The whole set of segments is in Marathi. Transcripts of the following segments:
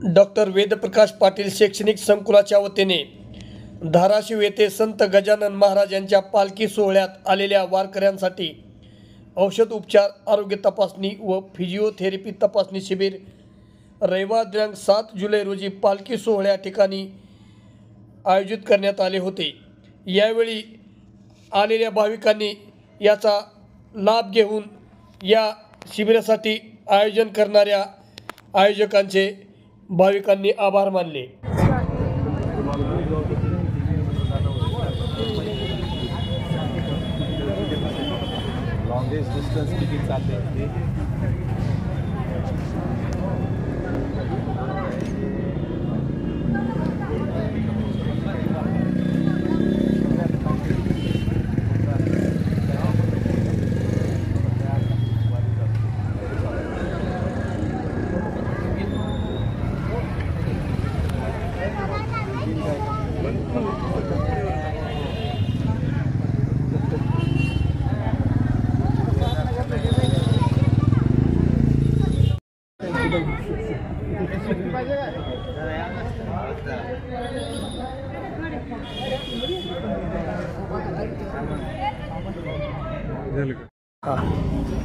डॉक्टर वेदप्रकाश पाटील शैक्षणिक संकुलाच्या वतीने धाराशिव येथे संत गजानन महाराज यांच्या पालखी सोहळ्यात आलेल्या वारकऱ्यांसाठी औषध उपचार, आरोग्य तपासणी व फिजिओथेरपी तपासणी शिबिर रविवार दिनांक 7 जुलै रोजी पालखी सोहळ्या ठिकाणी आयोजित करण्यात आले होते। यावेळी आलेल्या भाविकांनी याचा लाभ घेऊन या शिबिरासाठी आयोजन करणाऱ्या आयोजकांचे भाविकांनी आभार मानले। लॉन्गेस्ट डिस्टन्स किती चालते?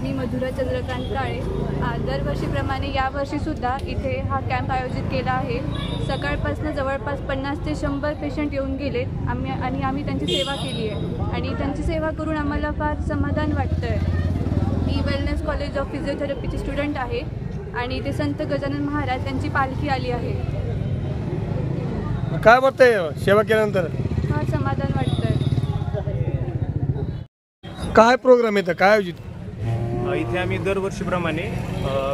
मी मधुरा चंद्रकांत काळे। दरवर्षीप्रमाणे यावर्षीसुद्धा इथे हा कॅम्प आयोजित केला आहे। सकाळपासून जवळपास 50 ते 100 पेशंट येऊन गेलेत। आम्ही त्यांची सेवा केली आहे आणि त्यांची सेवा करून आम्हाला फार समाधान वाटतं आहे। मी वेलनेस कॉलेज ऑफ फिजिओथेरपीची स्टुडंट आहे आणि ते संत गजानन महाराज यांची पालखी आली आहे। काय वाटतंय सेवा केल्यानंतर? फार समाधान वाटतंय। काय प्रोग्राम येतं, काय आयोजित? इथे आम्ही दरवर्षीप्रमाणे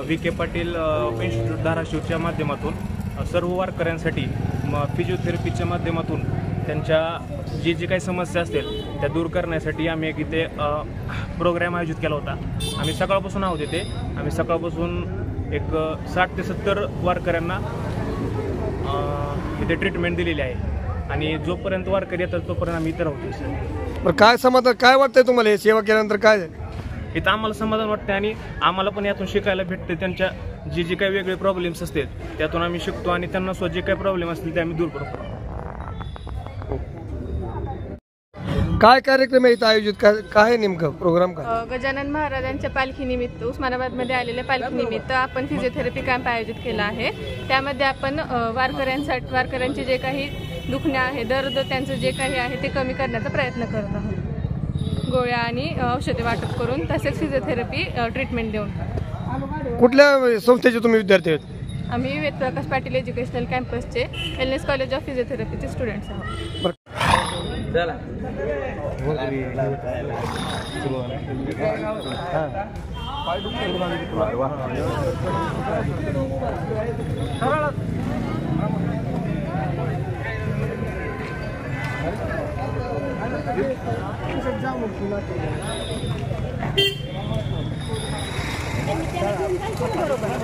विखे पाटील इन्स्टिट्यूट धाराशिवच्या माध्यमातून सर्व वारकऱ्यांसाठी फिजिओथेरपीच्या माध्यमातून त्यांच्या जी काही समस्या असतील त्या दूर करण्यासाठी आम्ही एक इथे प्रोग्राम आयोजित केला होता। आम्ही सकाळपासून आहोत इथे। आम्ही सकाळपासून एक 60 ते 70 वारकऱ्यांना इथे ट्रीटमेंट दिलेली आहे आणि जोपर्यंत वारकरी येतात तोपर्यंत आम्ही इथे राहतो। काय समाधान, काय वाटतंय तुम्हाला हे सेवा केल्यानंतर? काय इथं आम्हाला समाधान वाटतं आणि आम्हाला पण यातून शिकायला भेटते। त्यांच्या जी काही वेगळे प्रॉब्लेम्स असतील त्यातून आम्ही शिकतो आणि त्यांना स्वतः जे काही प्रॉब्लेम असतील ते आम्ही दूर करतो। काय कार्यक्रम आहे इथं आयोजित? काय नेमकं प्रोग्राम? काय गजानन महाराजांच्या पालखीनिमित्त उस्मानाबादमध्ये आलेल्या पालखीनिमित्त आपण फिजिओथेरपी कॅम्प आयोजित केला आहे। त्यामध्ये आपण वारकऱ्यांचे जे काही दुखणे आहे, दर्द त्यांचं जे काही आहे ते कमी करण्याचा प्रयत्न करत आहोत। गोळ्या आणि औषधे वाटप करून तसेच फिजिओथेरपी ट्रीटमेंट देऊन। कुठल्या संस्थेचे तुम्ही विद्यार्थी आहेत? आम्ही वेदप्रकाश पाटील एज्युकेशनल कॅम्पसचे वेलनेस कॉलेज ऑफ फिजिओथेरपीचे स्टुडंट्स आहोत। बरोबर